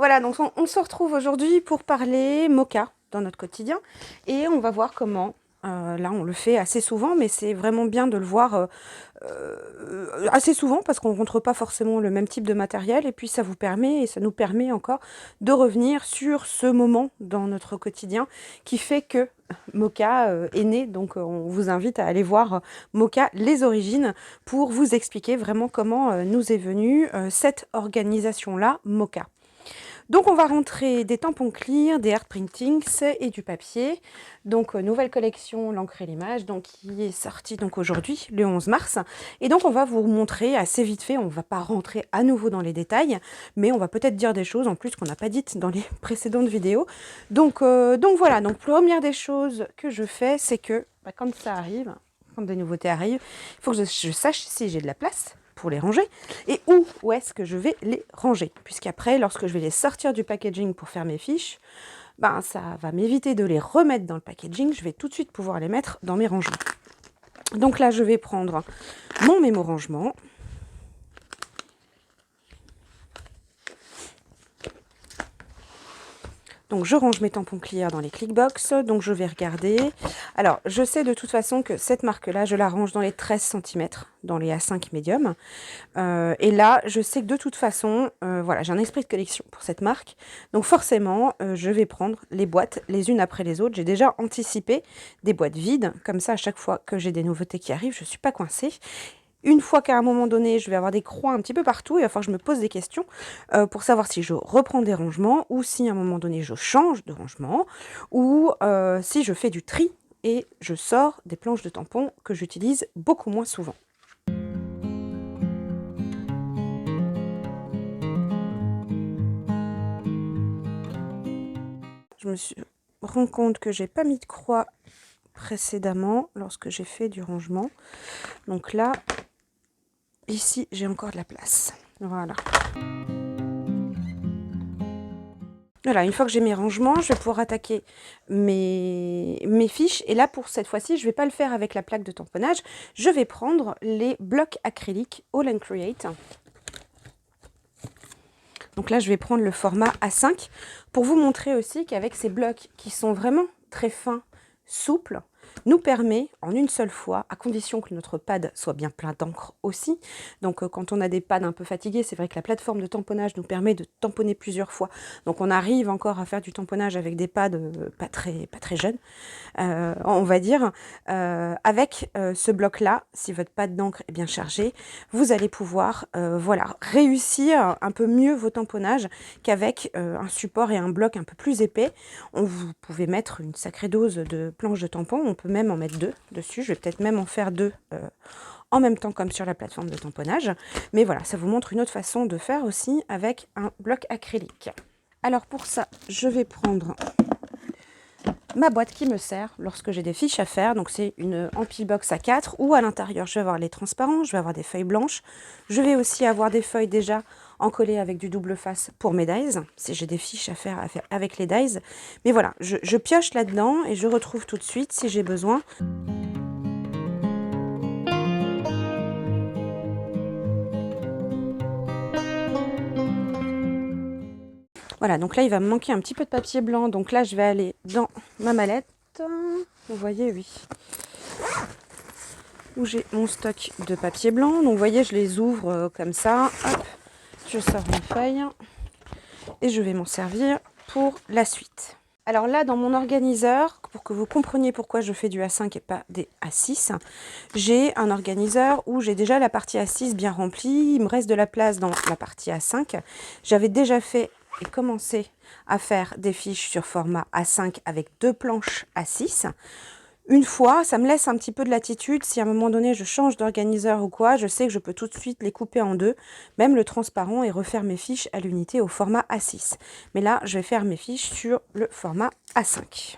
Voilà, donc on se retrouve aujourd'hui pour parler moka dans notre quotidien et on va voir comment, là on le fait assez souvent, mais c'est vraiment bien de le voir assez souvent parce qu'on ne rentre pas forcément le même type de matériel et puis ça vous permet et ça nous permet encore de revenir sur ce moment dans notre quotidien qui fait que Moka est né. Donc on vous invite à aller voir Moka les origines pour vous expliquer vraiment comment nous est venue cette organisation-là, Moka. Donc on va rentrer des tampons clear, des art printings et du papier. Donc nouvelle collection l'encre et l'image, donc qui est sortie donc aujourd'hui le 11 mars. Et donc on va vous montrer assez vite fait, on ne va pas rentrer à nouveau dans les détails, mais on va peut-être dire des choses en plus qu'on n'a pas dites dans les précédentes vidéos. Donc voilà, donc première des choses que je fais, c'est que quand ça arrive, quand des nouveautés arrivent, il faut que je sache si j'ai de la place pour les ranger et où est-ce que je vais les ranger, puisqu'après lorsque je vais les sortir du packaging pour faire mes fiches, ben ça va m'éviter de les remettre dans le packaging, je vais tout de suite pouvoir les mettre dans mes rangements. Donc là je vais prendre mon mémo rangement. Donc je range mes tampons clear dans les clickbox, donc je vais regarder. Alors je sais de toute façon que cette marque-là, je la range dans les 13 cm, dans les A5 médium. Et là, je sais que de toute façon, voilà, j'ai un esprit de collection pour cette marque. Donc forcément, je vais prendre les boîtes les unes après les autres. J'ai déjà anticipé des boîtes vides, comme ça à chaque fois que j'ai des nouveautés qui arrivent, je ne suis pas coincée. Une fois qu'à un moment donné, je vais avoir des croix un petit peu partout, il va falloir que je me pose des questions pour savoir si je reprends des rangements ou si à un moment donné, je change de rangement ou si je fais du tri et je sors des planches de tampons que j'utilise beaucoup moins souvent. Je me suis rendu compte que j'ai pas mis de croix précédemment lorsque j'ai fait du rangement. Donc là, ici, j'ai encore de la place. Voilà. Voilà, une fois que j'ai mes rangements, je vais pouvoir attaquer mes fiches. Et là, pour cette fois-ci, je ne vais pas le faire avec la plaque de tamponnage. Je vais prendre les blocs acryliques All & Create. Donc là, je vais prendre le format A5 pour vous montrer aussi qu'avec ces blocs qui sont vraiment très fins, souples, nous permet en une seule fois, à condition que notre pad soit bien plein d'encre aussi. Donc quand on a des pads un peu fatigués, c'est vrai que la plateforme de tamponnage nous permet de tamponner plusieurs fois. Donc on arrive encore à faire du tamponnage avec des pads pas très jeunes, on va dire. Avec ce bloc-là, si votre pad d'encre est bien chargé, vous allez pouvoir voilà, réussir un peu mieux vos tamponnages qu'avec un support et un bloc un peu plus épais. Vous pouvez mettre une sacrée dose de planches de tampons, on peut même en mettre 2 dessus, je vais peut-être même en faire 2 en même temps comme sur la plateforme de tamponnage. Mais voilà, ça vous montre une autre façon de faire aussi avec un bloc acrylique. Alors pour ça, je vais prendre ma boîte qui me sert lorsque j'ai des fiches à faire. Donc c'est une Ampilbox A4 où à l'intérieur je vais avoir les transparents, je vais avoir des feuilles blanches. Je vais aussi avoir des feuilles déjà encollées avec du double face pour mes dies, si j'ai des fiches à faire avec les dies. Mais voilà, je pioche là-dedans et je retrouve tout de suite si j'ai besoin. Voilà, donc là, il va me manquer un petit peu de papier blanc. Donc là, je vais aller dans ma mallette. Vous voyez, oui. Où j'ai mon stock de papier blanc. Donc vous voyez, je les ouvre comme ça. Hop, je sors mes feuilles. Et je vais m'en servir pour la suite. Alors là, dans mon organiseur, pour que vous compreniez pourquoi je fais du A5 et pas des A6, j'ai un organiseur où j'ai déjà la partie A6 bien remplie. Il me reste de la place dans la partie A5. J'avais déjà fait et commencé à faire des fiches sur format A5 avec 2 planches A6. Une fois, ça me laisse un petit peu de latitude. Si à un moment donné, je change d'organiseur ou quoi, je sais que je peux tout de suite les couper en 2, même le transparent, et refaire mes fiches à l'unité au format A6. Mais là, je vais faire mes fiches sur le format A5.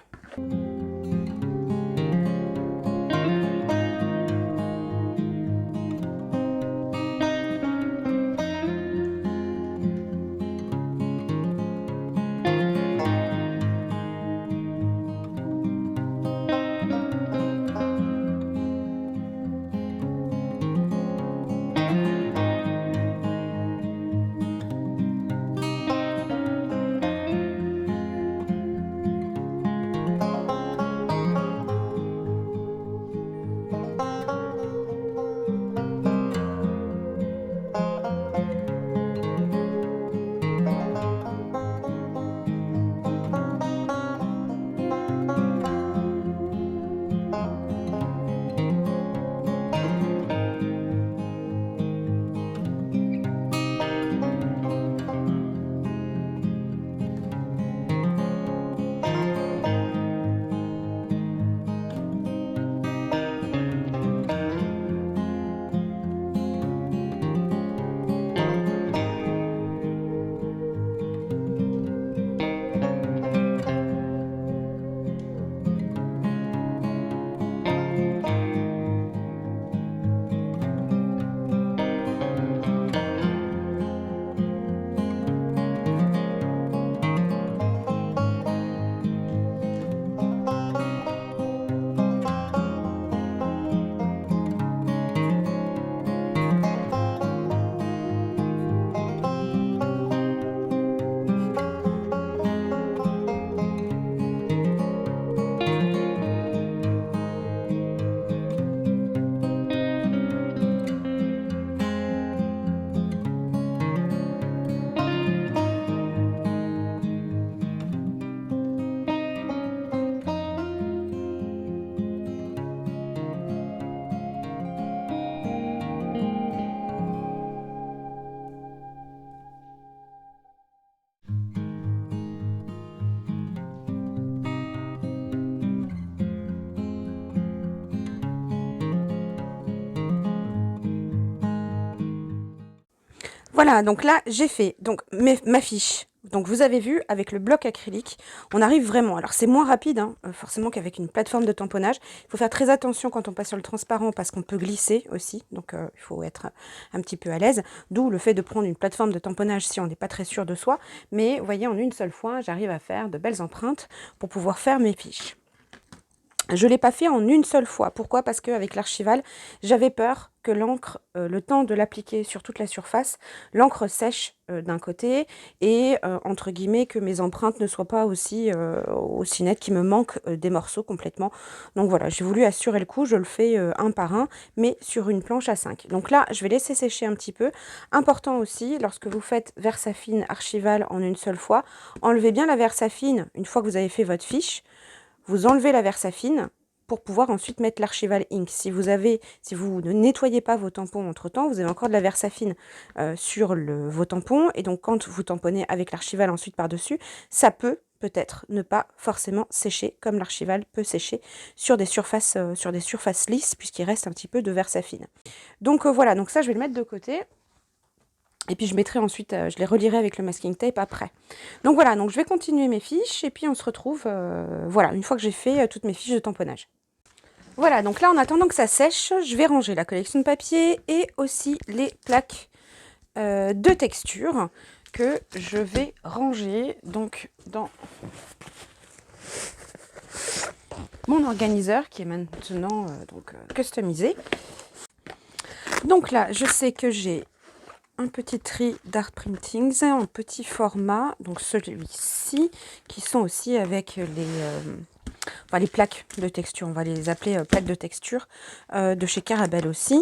Voilà, donc là, j'ai fait donc ma fiche. Donc vous avez vu, avec le bloc acrylique, on arrive vraiment. Alors c'est moins rapide, hein, forcément qu'avec une plateforme de tamponnage. Il faut faire très attention quand on passe sur le transparent parce qu'on peut glisser aussi. Donc il faut être un petit peu à l'aise. D'où le fait de prendre une plateforme de tamponnage si on n'est pas très sûr de soi. Mais vous voyez, en une seule fois, j'arrive à faire de belles empreintes pour pouvoir faire mes fiches. Je ne l'ai pas fait en une seule fois. Pourquoi? Parce qu'avec l'Archival, j'avais peur que l'encre, le temps de l'appliquer sur toute la surface, l'encre sèche d'un côté et, entre guillemets, que mes empreintes ne soient pas aussi nettes, qu'il me manque des morceaux complètement. Donc voilà, j'ai voulu assurer le coup, je le fais un par un, mais sur une planche à 5. Donc là, je vais laisser sécher un petit peu. Important aussi, lorsque vous faites Versafine Archival en une seule fois, enlevez bien la Versafine une fois que vous avez fait votre fiche. Vous enlevez la Versafine pour pouvoir ensuite mettre l'Archival Ink. Si vous ne nettoyez pas vos tampons entre-temps, vous avez encore de la Versafine sur vos tampons. Et donc, quand vous tamponnez avec l'Archival ensuite par-dessus, ça peut-être ne pas forcément sécher comme l'Archival peut sécher sur des surfaces lisses, puisqu'il reste un petit peu de Versafine. Donc voilà, donc ça, je vais le mettre de côté. Et puis je mettrai ensuite, je les relierai avec le masking tape après. Donc voilà, donc je vais continuer mes fiches et puis on se retrouve, voilà, une fois que j'ai fait toutes mes fiches de tamponnage. Voilà, donc là en attendant que ça sèche, je vais ranger la collection de papier et aussi les plaques de texture que je vais ranger donc dans mon organiseur qui est maintenant customisé. Donc là, je sais que j'ai un petit tri d'Art Printings en petit format, donc celui-ci, qui sont aussi avec les plaques de texture, on va les appeler plaques de texture, de chez Carabel aussi.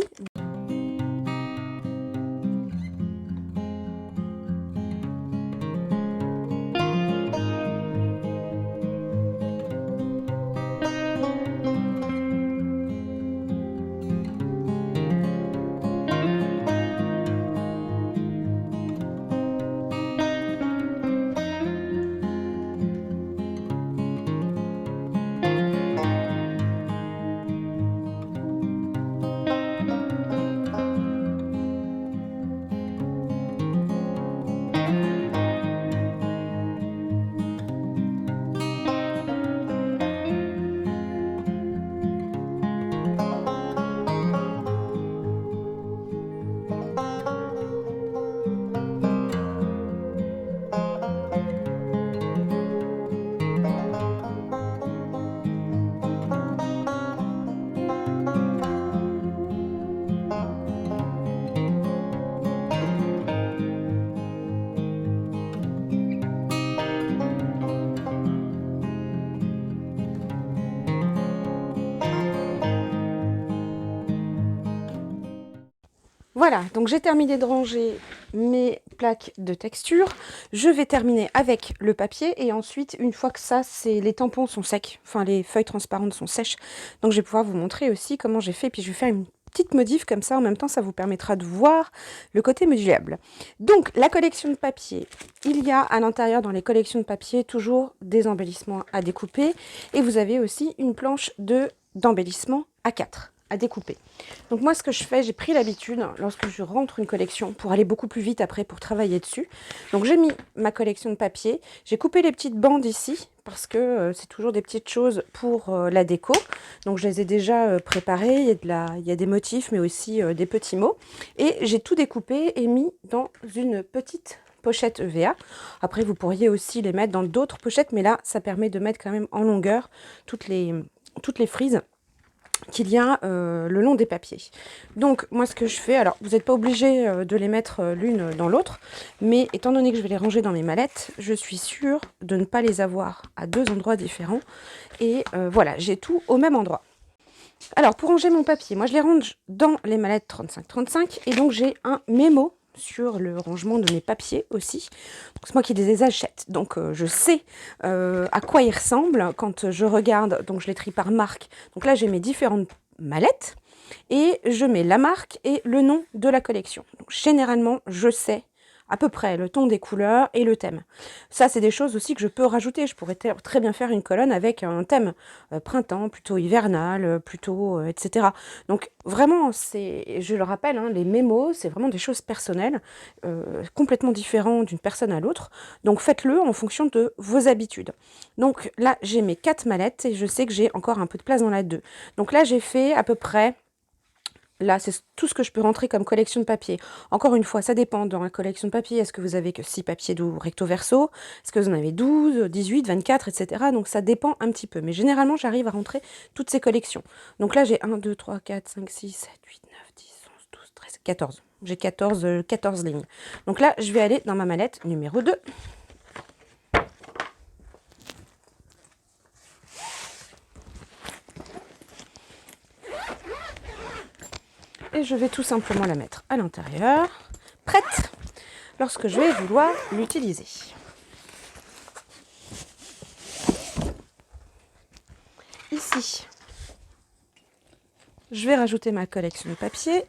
Voilà, donc j'ai terminé de ranger mes plaques de texture. Je vais terminer avec le papier et ensuite, une fois que les tampons sont secs, enfin les feuilles transparentes sont sèches, donc je vais pouvoir vous montrer aussi comment j'ai fait. Puis je vais faire une petite modif comme ça, en même temps ça vous permettra de voir le côté modulable. Donc la collection de papier, il y a à l'intérieur dans les collections de papier toujours des embellissements à découper et vous avez aussi une planche d'embellissement A4 à découper. Donc moi ce que je fais, j'ai pris l'habitude lorsque je rentre une collection pour aller beaucoup plus vite après pour travailler dessus. Donc j'ai mis ma collection de papier, j'ai coupé les petites bandes ici parce que c'est toujours des petites choses pour la déco. Donc je les ai déjà préparées, il y a des motifs mais aussi des petits mots. Et j'ai tout découpé et mis dans une petite pochette EVA. Après vous pourriez aussi les mettre dans d'autres pochettes, mais là ça permet de mettre quand même en longueur toutes les frises qu'il y a le long des papiers. Donc moi ce que je fais, alors vous n'êtes pas obligé de les mettre l'une dans l'autre, mais étant donné que je vais les ranger dans mes mallettes, je suis sûre de ne pas les avoir à deux endroits différents. Et voilà, j'ai tout au même endroit. Alors pour ranger mon papier, moi je les range dans les mallettes 35-35 et donc j'ai un mémo sur le rangement de mes papiers aussi. C'est moi qui les achète, donc je sais à quoi ils ressemblent quand je regarde. Donc je les trie par marque. Donc là j'ai mes différentes mallettes et je mets la marque et le nom de la collection. Donc, généralement je sais à peu près le ton des couleurs et le thème. Ça, c'est des choses aussi que je peux rajouter. Je pourrais très bien faire une colonne avec un thème printemps, plutôt hivernal, plutôt, etc. Donc vraiment, je le rappelle, hein, les mémos, c'est vraiment des choses personnelles, complètement différentes d'une personne à l'autre. Donc faites-le en fonction de vos habitudes. Donc là, j'ai mes 4 mallettes et je sais que j'ai encore un peu de place dans la 2. Donc là, j'ai fait à peu près... Là, c'est tout ce que je peux rentrer comme collection de papier. Encore une fois, ça dépend dans la collection de papier. Est-ce que vous avez que 6 papiers doux recto verso? Est-ce que vous en avez 12, 18, 24, etc. Donc ça dépend un petit peu. Mais généralement, j'arrive à rentrer toutes ces collections. Donc là, j'ai 1, 2, 3, 4, 5, 6, 7, 8, 9, 10, 11, 12, 13, 14. J'ai 14 lignes. Donc là, je vais aller dans ma mallette numéro 2. Et je vais tout simplement la mettre à l'intérieur, prête lorsque je vais vouloir l'utiliser. Ici, je vais rajouter ma collection de papier.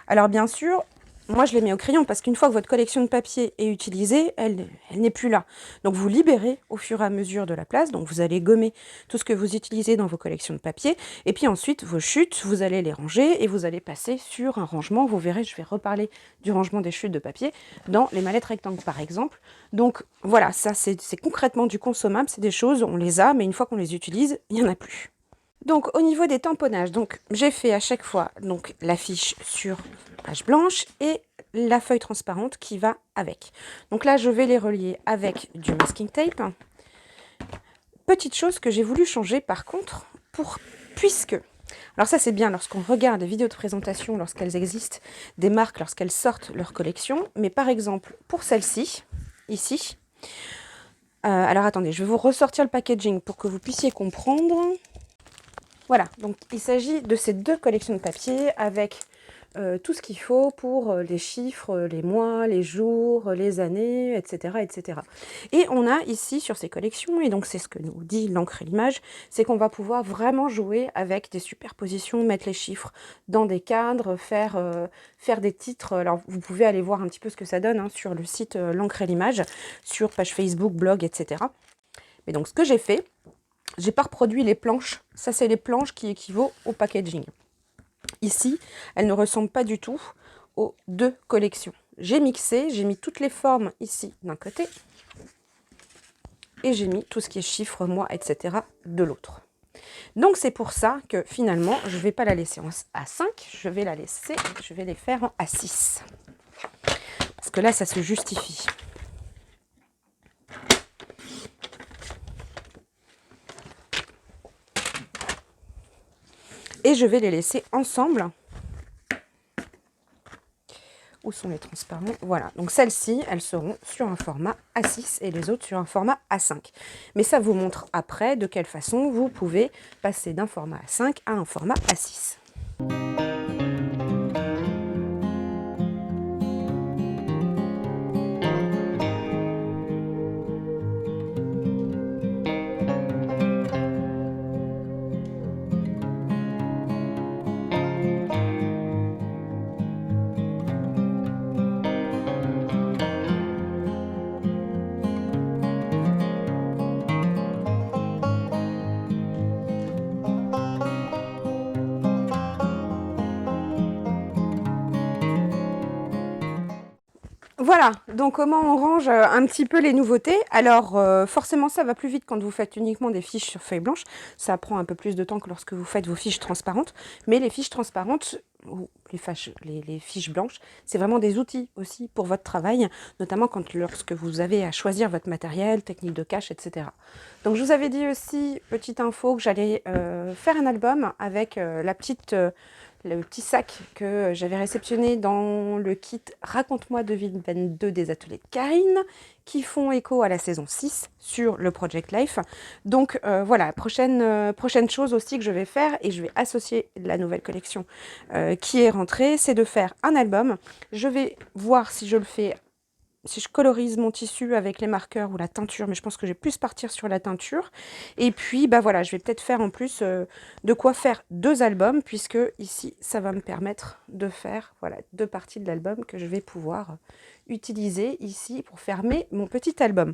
Alors bien sûr, moi je les mets au crayon parce qu'une fois que votre collection de papier est utilisée, elle n'est plus là. Donc vous libérez au fur et à mesure de la place, donc vous allez gommer tout ce que vous utilisez dans vos collections de papier, et puis ensuite vos chutes, vous allez les ranger et vous allez passer sur un rangement. Vous verrez, je vais reparler du rangement des chutes de papier dans les mallettes rectangles par exemple. Donc voilà, ça c'est concrètement du consommable, c'est des choses, on les a, mais une fois qu'on les utilise, il n'y en a plus. Donc au niveau des tamponnages, donc j'ai fait à chaque fois donc l'affiche sur page blanche et la feuille transparente qui va avec. Donc là je vais les relier avec du masking tape. Petite chose que j'ai voulu changer par contre, puisque... Alors ça c'est bien lorsqu'on regarde des vidéos de présentation, lorsqu'elles existent, des marques lorsqu'elles sortent leur collection, mais par exemple pour celle-ci, ici, alors attendez, je vais vous ressortir le packaging pour que vous puissiez comprendre. Voilà, donc il s'agit de ces 2 collections de papier avec tout ce qu'il faut pour les chiffres, les mois, les jours, les années, etc., etc. Et on a ici sur ces collections, et donc c'est ce que nous dit l'encre et l'image, c'est qu'on va pouvoir vraiment jouer avec des superpositions, mettre les chiffres dans des cadres, faire des titres. Alors vous pouvez aller voir un petit peu ce que ça donne hein, sur le site l'encre et l'image, sur page Facebook, blog, etc. Mais donc ce que j'ai fait, j'ai pas reproduit les planches. Ça, c'est les planches qui équivaut au packaging. Ici, elles ne ressemblent pas du tout aux 2 collections. J'ai mixé, j'ai mis toutes les formes ici d'un côté. Et j'ai mis tout ce qui est chiffres, mois, etc. de l'autre. Donc c'est pour ça que finalement, je ne vais pas la laisser en A5. Je vais les faire en A6. Parce que là, ça se justifie. Et je vais les laisser ensemble. Où sont les transparents? Voilà, donc celles-ci, elles seront sur un format A6 et les autres sur un format A5. Mais ça vous montre après de quelle façon vous pouvez passer d'un format A5 à un format A6. Voilà, donc comment on range un petit peu les nouveautés. Alors forcément ça va plus vite quand vous faites uniquement des fiches sur feuille blanche, ça prend un peu plus de temps que lorsque vous faites vos fiches transparentes, mais les fiches transparentes, ou les fiches blanches, c'est vraiment des outils aussi pour votre travail, notamment lorsque vous avez à choisir votre matériel, technique de cache, etc. Donc je vous avais dit aussi, petite info, que j'allais faire un album avec le petit sac que j'avais réceptionné dans le kit Raconte-moi 2022 des ateliers de Karine, qui font écho à la saison 6 sur le Project Life. Donc voilà, prochaine chose aussi que je vais faire, et je vais associer la nouvelle collection qui est rentrée, c'est de faire un album. Je vais voir si je le fais si je colorise mon tissu avec les marqueurs ou la teinture, mais je pense que je vais plus partir sur la teinture. Et puis, bah voilà, je vais peut-être faire en plus de quoi faire 2 albums, puisque ici, ça va me permettre de faire, voilà, 2 parties de l'album que je vais pouvoir utiliser ici pour fermer mon petit album.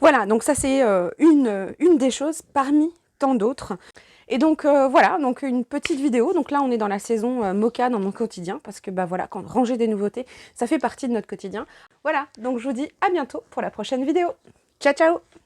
Voilà, donc ça c'est une des choses parmi tant d'autres. Et donc voilà, donc une petite vidéo. Donc là on est dans la saison mocha dans mon quotidien, parce que bah voilà, quand ranger des nouveautés, ça fait partie de notre quotidien. Voilà, donc je vous dis à bientôt pour la prochaine vidéo. Ciao ciao!